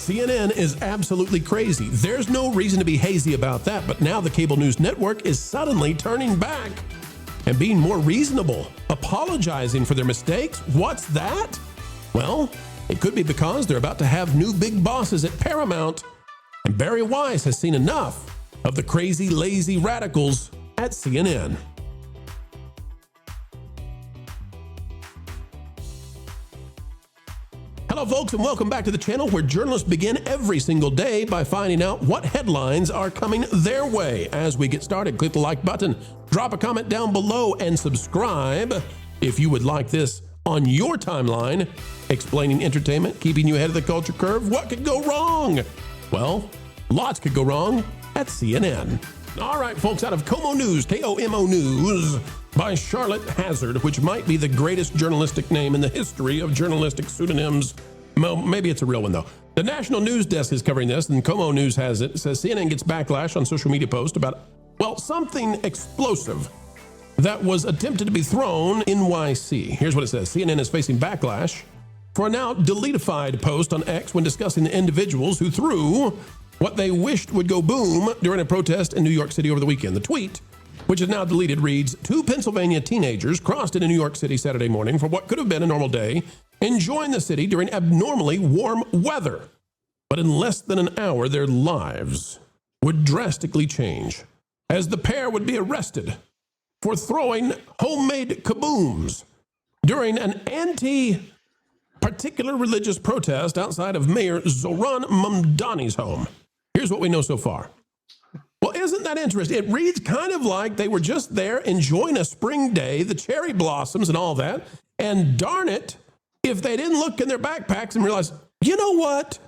CNN is absolutely crazy. There's no reason to be hazy about that, but now the cable news network is suddenly turning back and being more reasonable, apologizing for their mistakes. What's that? Well, it could be because they're about to have new big bosses at Paramount, and Barry Weiss has seen enough of the crazy, lazy radicals at CNN. Hello, folks, and welcome back to the channel where journalists begin every single day by finding out what headlines are coming their way. As we get started, click the like button, drop a comment down below, and subscribe if you would like this on your timeline, explaining entertainment, keeping you ahead of the culture curve. What could go wrong? Well, lots could go wrong at CNN. All right, folks, out of Como News, K-O-M-O News, by Charlotte Hazard, which might be the greatest journalistic name in the history of journalistic pseudonyms. Well, maybe it's a real one, though. The National News Desk is covering this, and Como News has it. It says CNN gets backlash on social media post about, well, something explosive that was attempted to be thrown in NYC. Here's what it says. CNN is facing backlash for a now deletified post on X when discussing the individuals who threw what they wished would go boom during a protest in New York City over the weekend. The tweet, which is now deleted, reads, 2 Pennsylvania teenagers crossed into New York City Saturday morning for what could have been a normal day, enjoying the city during abnormally warm weather. But in less than an hour, their lives would drastically change, as the pair would be arrested for throwing homemade kabooms during an anti-particular religious protest outside of Mayor Zoran Mamdani's home. Here's what we know so far. Well, isn't that interesting? It reads kind of like they were just there enjoying a spring day, the cherry blossoms and all that. And darn it, if they didn't look in their backpacks and realize, you know what?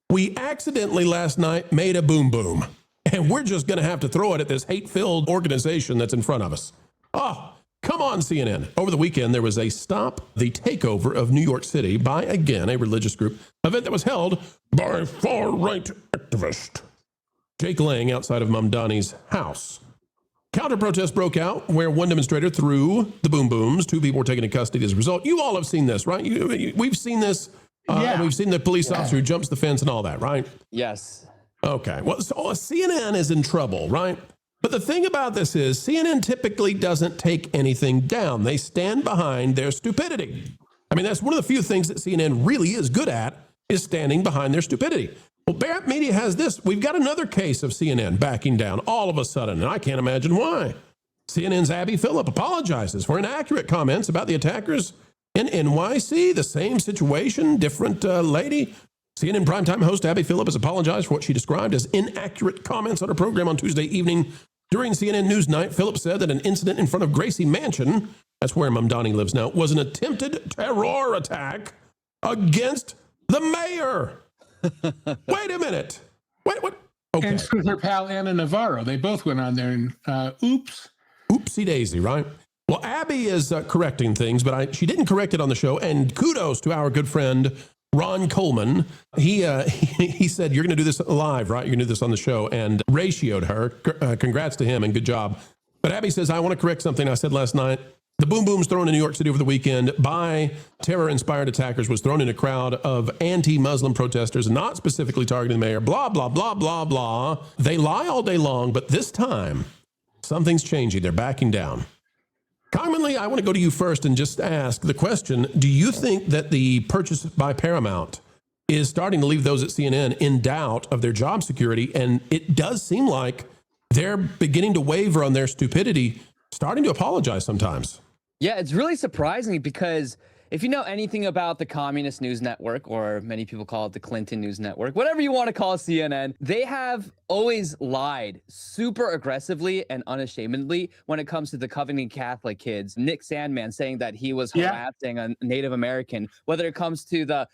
We accidentally last night made a boom boom, and we're just going to have to throw it at this hate-filled organization that's in front of us. Oh, come on, CNN. Over the weekend, there was a Stop the Takeover of New York City by, again, a religious group event that was held by far-right activist Jake Lang outside of Mamdani's house. Counter-protest broke out where one demonstrator threw the boom booms. 2 people were taken into custody as a result. You all have seen this, right? We've seen this. We've seen the police officer who jumps the fence and all that, right? Yes. Okay. Well, so CNN is in trouble, right? But the thing about this is CNN typically doesn't take anything down. They stand behind their stupidity. I mean, that's one of the few things that CNN really is good at, is standing behind their stupidity. Well, Barrett Media has this. We've got another case of CNN backing down all of a sudden, and I can't imagine why. CNN's Abby Phillip apologizes for inaccurate comments about the attackers in NYC. The same situation, different lady. CNN primetime host Abby Phillip has apologized for what she described as inaccurate comments on her program on Tuesday evening. During CNN Newsnight, Phillip said that an incident in front of Gracie Mansion, that's where Mamdani lives now, was an attempted terror attack against the mayor. Wait a minute. Wait, what? Okay. And with her pal Anna Navarro, they both went on there and oops. Oopsie daisy, right? Well, Abby is correcting things, but she didn't correct it on the show. And kudos to our good friend, Ron Coleman. He said, you're going to do this live, right? You're going to do this on the show, and ratioed her. Congrats to him and good job. But Abby says, I want to correct something I said last night. The boom booms thrown in New York City over the weekend by terror-inspired attackers was thrown in a crowd of anti-Muslim protesters, not specifically targeting the mayor. Blah, blah, blah, blah, blah. They lie all day long, but this time, something's changing. They're backing down. Commonly, I want to go to you first and just ask the question, do you think that the purchase by Paramount is starting to leave those at CNN in doubt of their job security? And it does seem like they're beginning to waver on their stupidity, starting to apologize sometimes. Yeah, it's really surprising because if you know anything about the Communist News Network, or many people call it the Clinton News Network, whatever you want to call CNN, they have always lied super aggressively and unashamedly when it comes to the Covenant Catholic kids. Nick Sandman saying that he was harassing a Native American, whether it comes to the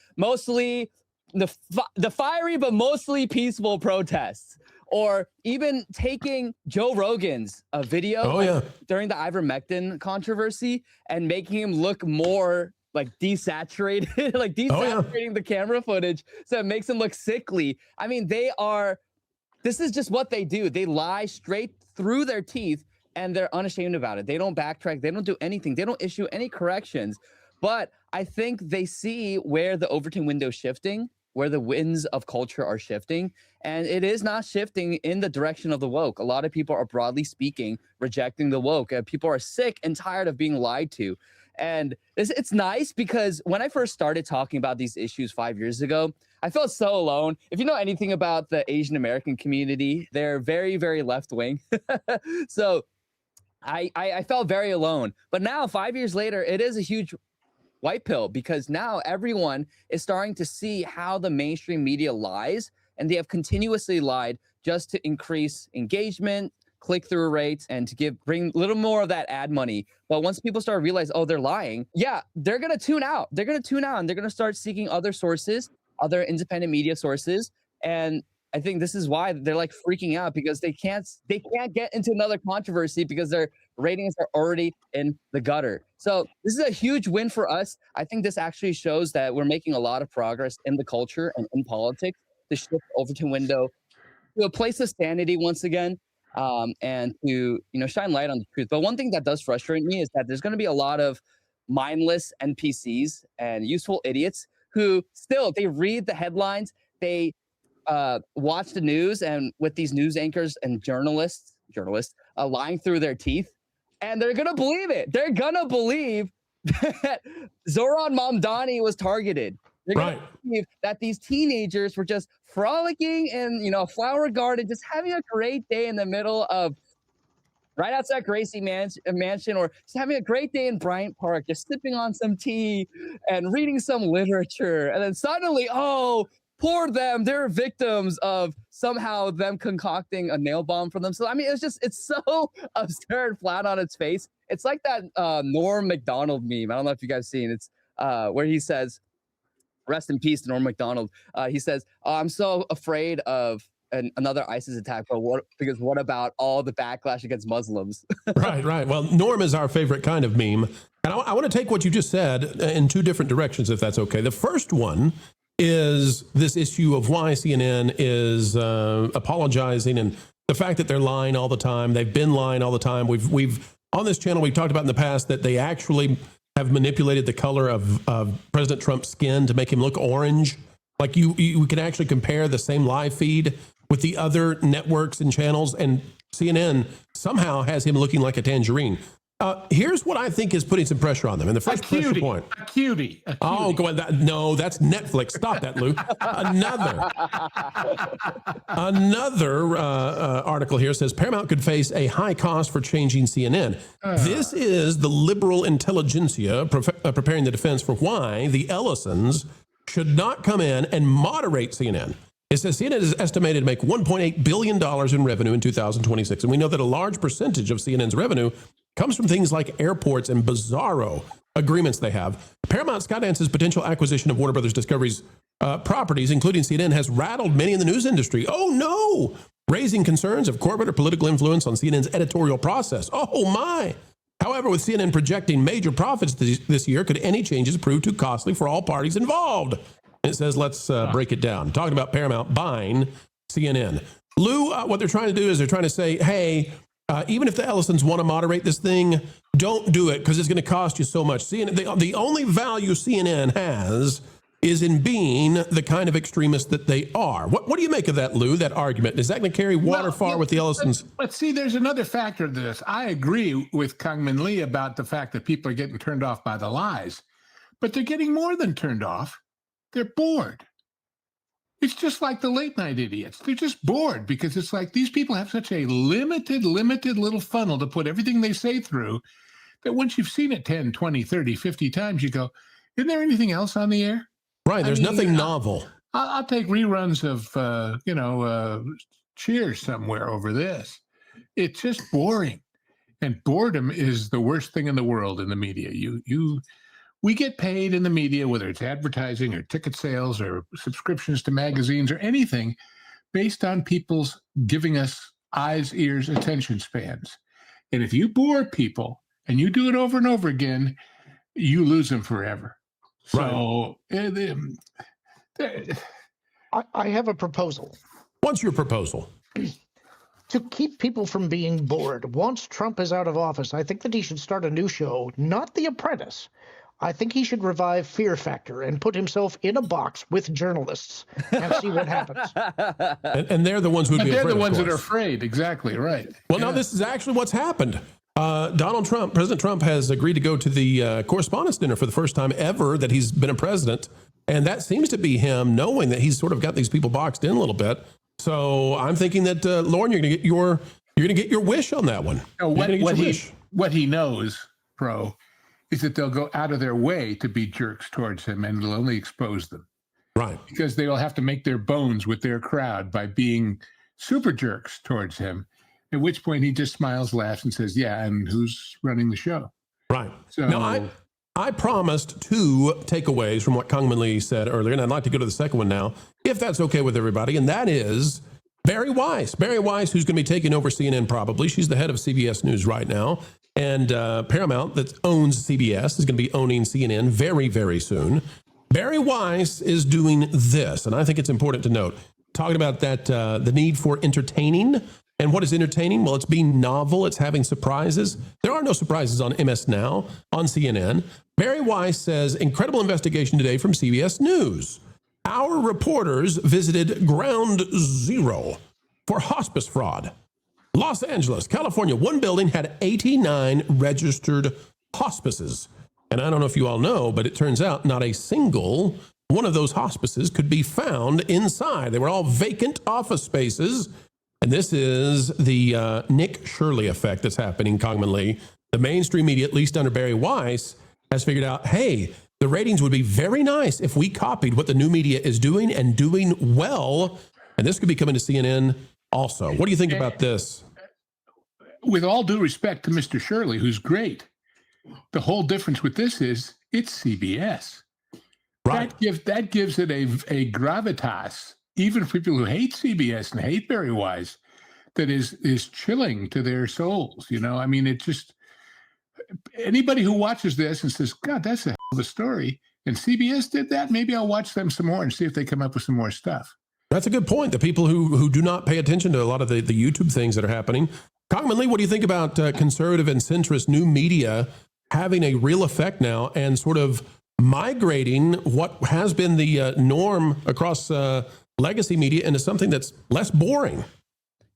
fiery but mostly peaceful protests. Or even taking Joe Rogan's video during the ivermectin controversy and making him look more like desaturated, like desaturating the camera footage so it makes him look sickly. I mean, this is just what they do. They lie straight through their teeth and they're unashamed about it. They don't backtrack. They don't do anything. They don't issue any corrections. But I think they see where the Overton window is shifting. where the winds of culture are shifting, and it is not shifting in the direction of the woke. A lot of people are, broadly speaking, rejecting the woke. People are sick and tired of being lied to. And it's nice because when I first started talking about these issues 5 years ago, I felt so alone. If you know anything about the Asian American community, they're very, very left-wing. So I felt very alone. But now, 5 years later, it is a huge white pill, because now everyone is starting to see how the mainstream media lies, and they have continuously lied just to increase engagement, click-through rates, and to bring a little more of that ad money. But once people start to realize, oh, they're lying, yeah, they're going to tune out. They're going to tune out, and they're going to start seeking other sources, other independent media sources. And I think this is why they're like freaking out, because they can't get into another controversy because their ratings are already in the gutter. So this is a huge win for us. I think this actually shows that we're making a lot of progress in the culture and in politics to shift Overton window to a place of sanity once again, and to shine light on the truth. But one thing that does frustrate me is that there's going to be a lot of mindless NPCs and useful idiots who still, they read the headlines, they watch the news, and with these news anchors and journalists lying through their teeth, and they're gonna believe it. They're gonna believe that Zoran Mamdani was targeted. They're gonna believe that these teenagers were just frolicking in a flower garden, just having a great day in the middle of right outside Gracie Mansion, or just having a great day in Bryant Park, just sipping on some tea and reading some literature, and then suddenly, oh, poor them, they're victims of somehow them concocting a nail bomb for themselves. I mean, it's so absurd, flat on its face. It's like that Norm Macdonald meme. I don't know if you guys seen it. It's where he says, rest in peace to Norm Macdonald. He says, oh, I'm so afraid of another ISIS attack, but what about all the backlash against Muslims? Right. Well, Norm is our favorite kind of meme. And I want to take what you just said in two different directions, if that's okay. The first one is this issue of why CNN is apologizing, and the fact that they're lying all the time. They've been lying all the time. We've on this channel, we've talked about in the past that they actually have manipulated the color of President Trump's skin to make him look orange. Like you can actually compare the same live feed with the other networks and channels, and CNN somehow has him looking like a tangerine. Here's what I think is putting some pressure on them. And the first pressure point. A cutie. Oh, go on. No, that's Netflix. Stop that, Lou. Another article here says Paramount could face a high cost for changing CNN. This is the liberal intelligentsia preparing the defense for why the Ellisons should not come in and moderate CNN. It says CNN is estimated to make $1.8 billion in revenue in 2026. And we know that a large percentage of CNN's revenue comes from things like airports and bizarro agreements they have. Paramount Skydance's potential acquisition of Warner Brothers Discovery's properties, including CNN, has rattled many in the news industry. Oh, no! Raising concerns of corporate or political influence on CNN's editorial process. Oh, my! However, with CNN projecting major profits this year, could any changes prove too costly for all parties involved? It says, let's break it down. Talking about Paramount buying CNN. Lou, what they're trying to do is they're trying to say, hey, even if the Ellisons want to moderate this thing, don't do it because it's going to cost you so much. CNN, the only value CNN has is in being the kind of extremist that they are. What do you make of that, Lou, that argument? Is that going to carry water far with the Ellisons? But see, there's another factor to this. I agree with Kangmin Lee about the fact that people are getting turned off by the lies, but they're getting more than turned off. They're bored. It's just like the late night idiots. They're just bored because it's like these people have such a limited little funnel to put everything they say through that once you've seen it 10, 20, 30, 50 times, you go, isn't there anything else on the air? Right. There's nothing novel. I'll take reruns of, Cheers somewhere over this. It's just boring. And boredom is the worst thing in the world in the media. We get paid in the media, whether it's advertising or ticket sales or subscriptions to magazines or anything, based on people's giving us eyes, ears, attention spans. And if you bore people and you do it over and over again, you lose them forever. So I have a proposal. What's your proposal? To keep people from being bored, once Trump is out of office, I think that he should start a new show, not The Apprentice. I think he should revive Fear Factor and put himself in a box with journalists and see what happens. And they're the ones who'd be afraid. They're the ones that are afraid. Exactly right. Well, no, this is actually what's happened. President Trump has agreed to go to the correspondence dinner for the first time ever that he's been a president. And that seems to be him knowing that he's sort of got these people boxed in a little bit. So I'm thinking that, Lauren, you're going to get your wish on that one. No, what he knows, Pro, is that they'll go out of their way to be jerks towards him, and it'll only expose them. Right. Because they will have to make their bones with their crowd by being super jerks towards him, at which point he just smiles, laughs, and says, yeah, and who's running the show? Right. So now, I promised 2 takeaways from what Kongman Lee said earlier, and I'd like to go to the second one now, if that's okay with everybody, and that is Bari Weiss. Bari Weiss, who's going to be taking over CNN probably. She's the head of CBS News right now. And Paramount, that owns CBS, is going to be owning CNN very, very soon. Bari Weiss is doing this, and I think it's important to note, talking about that the need for entertaining. And what is entertaining? Well, it's being novel. It's having surprises. There are no surprises on msnow, on CNN. Bari Weiss says, incredible investigation today from CBS News. Our reporters visited ground zero for hospice fraud. Los Angeles, California, one building had 89 registered hospices. And I don't know if you all know, but it turns out not a single one of those hospices could be found inside. They were all vacant office spaces. And this is the Nick Shirley effect that's happening, Kongman Lee. The mainstream media, at least under Bari Weiss, has figured out, hey, the ratings would be very nice if we copied what the new media is doing and doing well. And this could be coming to CNN also. What do you think about this? With all due respect to Mr. Shirley, who's great, the whole difference with this is it's CBS. Right. That gives it a gravitas, even for people who hate CBS and hate Bari Weiss, that is chilling to their souls. You know, I mean, it just, anybody who watches this and says, God, that's a hell of a story, and CBS did that, maybe I'll watch them some more and see if they come up with some more stuff. That's a good point. The people who do not pay attention to a lot of the YouTube things that are happening. Kongman Lee, what do you think about conservative and centrist new media having a real effect now and sort of migrating what has been the norm across legacy media into something that's less boring?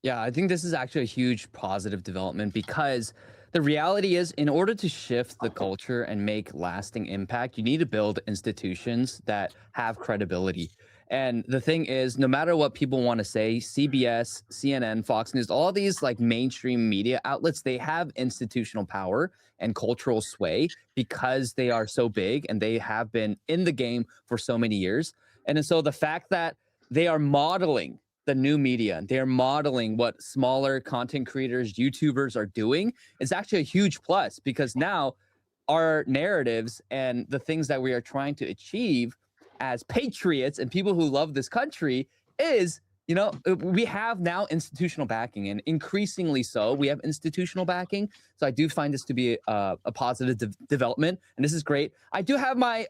Yeah, I think this is actually a huge positive development, because the reality is, in order to shift the culture and make lasting impact, you need to build institutions that have credibility. And the thing is, no matter what people want to say, CBS, CNN, Fox News, all these like mainstream media outlets, they have institutional power and cultural sway because they are so big and they have been in the game for so many years. And so the fact that they are modeling the new media, they are modeling what smaller content creators, YouTubers are doing, is actually a huge plus, because now our narratives and the things that we are trying to achieve as patriots and people who love this country is, you know, we have now institutional backing, and increasingly so, we have institutional backing. So I do find this to be a positive development, and this is great. I do have my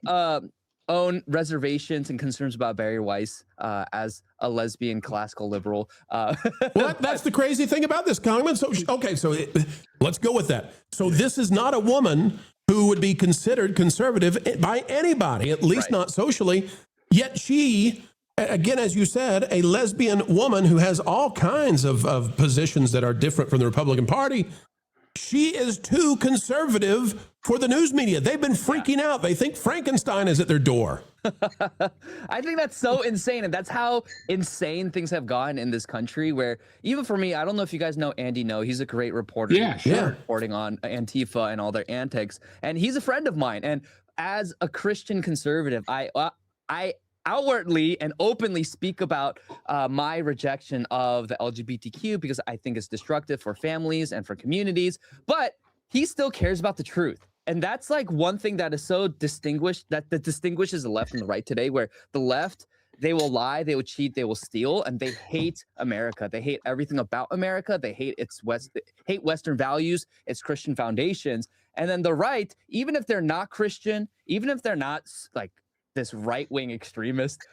own reservations and concerns about Bari Weiss as a lesbian classical liberal. Well, that's the crazy thing about this, Congressman. So, okay, so let's go with that. So this is not a woman who would be considered conservative by anybody, at least not socially. Yet she, again, as you said, a lesbian woman who has all kinds of positions that are different from the Republican Party. She is too conservative for the news media. They've been freaking out. They think Frankenstein is at their door. I think that's so insane. And that's how insane things have gotten in this country, where even for me, I don't know if you guys know Andy No. He's a great reporter. Yeah, sure. Reporting on Antifa and all their antics. And he's a friend of mine. And as a Christian conservative, I outwardly and openly speak about my rejection of the LGBTQ, because I think it's destructive for families and for communities. But he still cares about the truth. And that's like one thing that is so distinguished, that distinguishes the left and the right today, where the left, they will lie, they will cheat, they will steal, and they hate America. They hate everything about America. They hate hate Western values, its Christian foundations. And then the right, even if they're not Christian, even if they're not like this right-wing extremist,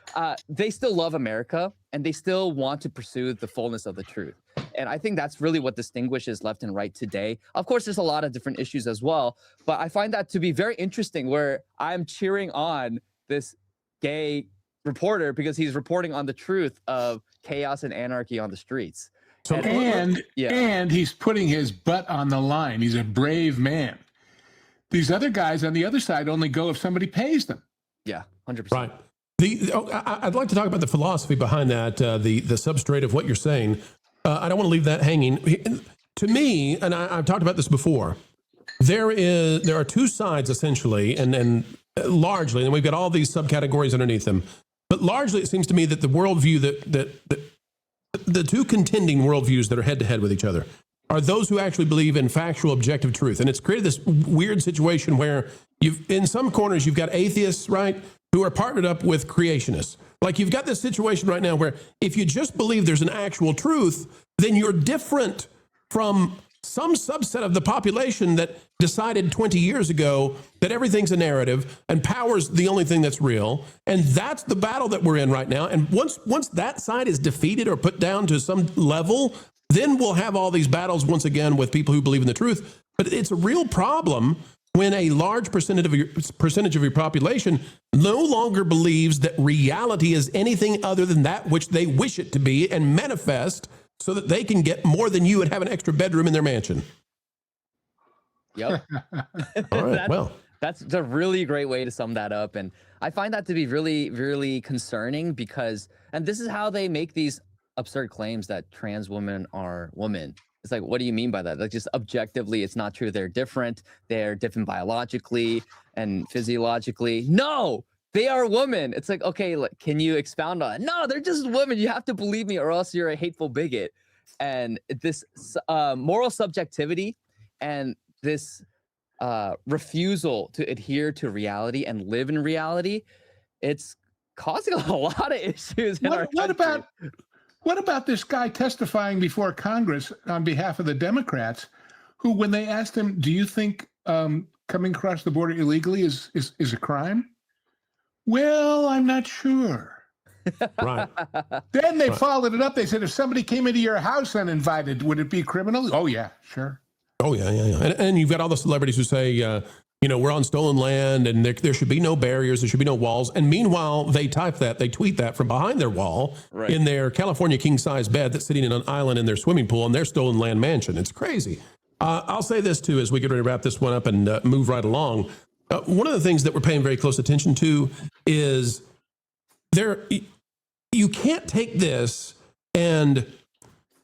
they still love America, and they still want to pursue the fullness of the truth. And I think that's really what distinguishes left and right today. Of course, there's a lot of different issues as well, but I find that to be very interesting where I'm cheering on this gay reporter because he's reporting on the truth of chaos and anarchy on the streets. So, and he's putting his butt on the line. He's a brave man. These other guys on the other side only go if somebody pays them. Yeah, 100%. Right. I'd like to talk about the philosophy behind that, the substrate of what you're saying. I don't want to leave that hanging. To me, and I've talked about this before, there are two sides essentially, and largely, and we've got all these subcategories underneath them. But largely, it seems to me that the worldview that the two contending worldviews that are head to head with each other are those who actually believe in factual, objective truth. And it's created this weird situation where in some corners, you've got atheists, right, who are partnered up with creationists. Like you've got this situation right now where if you just believe there's an actual truth, then you're different from some subset of the population that decided 20 years ago that everything's a narrative and power's the only thing that's real. And that's the battle that we're in right now. And once that side is defeated or put down to some level, then we'll have all these battles once again with people who believe in the truth. But it's a real problem when a large percentage of your population no longer believes that reality is anything other than that which they wish it to be and manifest so that they can get more than you and have an extra bedroom in their mansion. Yep. All right, that's a really great way to sum that up. And I find that to be really, really concerning because, and this is how they make these absurd claims that trans women are women. It's like, what do you mean by that? Like, just objectively, it's not true. They're different biologically and physiologically. No, they are women. It's like, okay, can you expound on it? No, they're just women. You have to believe me or else you're a hateful bigot. And this moral subjectivity and this refusal to adhere to reality and live in reality, it's causing a lot of issues in our country. What about this guy testifying before Congress on behalf of the Democrats, who, when they asked him, do you think coming across the border illegally is a crime? Well, I'm not sure. Right. Then they followed it up. They said, if somebody came into your house uninvited, would it be criminal? Oh, yeah, sure. Oh, yeah. And you've got all the celebrities who say, we're on stolen land and there should be no barriers, there should be no walls. And meanwhile, they tweet that from behind their wall in their California king-size bed that's sitting in an island in their swimming pool in their stolen land mansion. It's crazy. I'll say this, too, as we get ready to wrap this one up and move right along. One of the things that we're paying very close attention to is you can't take this and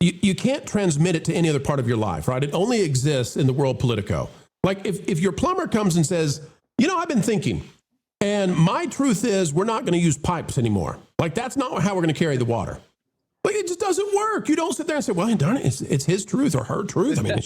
you can't transmit it to any other part of your life, right? It only exists in the world Politico. Like if your plumber comes and says, I've been thinking, and my truth is we're not going to use pipes anymore. Like that's not how we're going to carry the water. Like it just doesn't work. You don't sit there and say, well, darn it, it's his truth or her truth. I mean,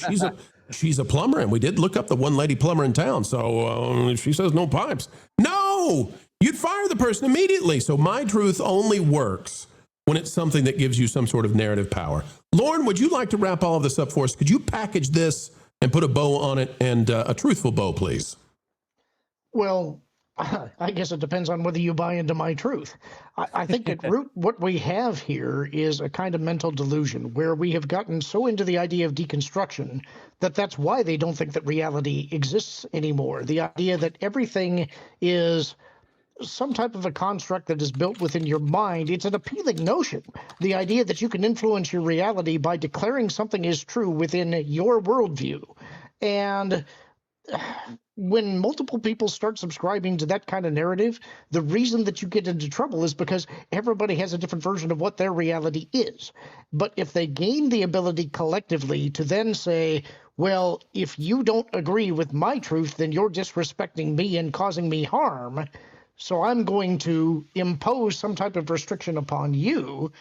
she's a plumber, and we did look up the one lady plumber in town. So she says no pipes. No, you'd fire the person immediately. So my truth only works when it's something that gives you some sort of narrative power. Lauren, would you like to wrap all of this up for us? Could you package this and put a bow on it, and a truthful bow, please? Well, I guess it depends on whether you buy into my truth. I think at root, what we have here is a kind of mental delusion where we have gotten so into the idea of deconstruction that that's why they don't think that reality exists anymore. The idea that everything is some type of a construct that is built within your mind. It's an appealing notion. The idea that you can influence your reality by declaring something is true within your worldview. And when multiple people start subscribing to that kind of narrative, the reason that you get into trouble is because everybody has a different version of what their reality is. But if they gain the ability collectively to then say, well, if you don't agree with my truth, then you're disrespecting me and causing me harm, so I'm going to impose some type of restriction upon you.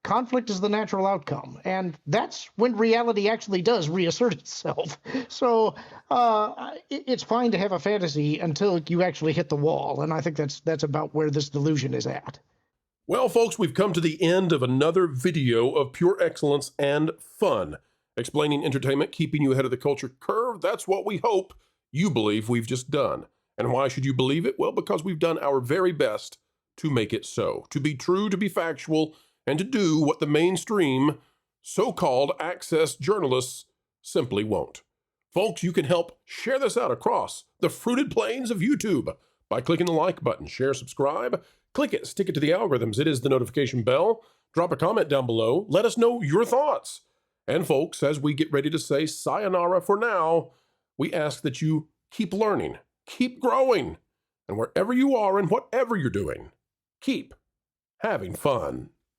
Conflict is the natural outcome. And that's when reality actually does reassert itself. So it's fine to have a fantasy until you actually hit the wall. And I think that's about where this delusion is at. Well, folks, we've come to the end of another video of pure excellence and fun. Explaining entertainment, keeping you ahead of the culture curve. That's what we hope you believe we've just done. And why should you believe it? Well, because we've done our very best to make it so. To be true, to be factual, and to do what the mainstream so-called access journalists simply won't. Folks, you can help share this out across the fruited plains of YouTube by clicking the like button. Share, subscribe, click it, stick it to the algorithms. It is the notification bell. Drop a comment down below. Let us know your thoughts. And folks, as we get ready to say sayonara for now, we ask that you keep learning, keep growing, and wherever you are and whatever you're doing, keep having fun.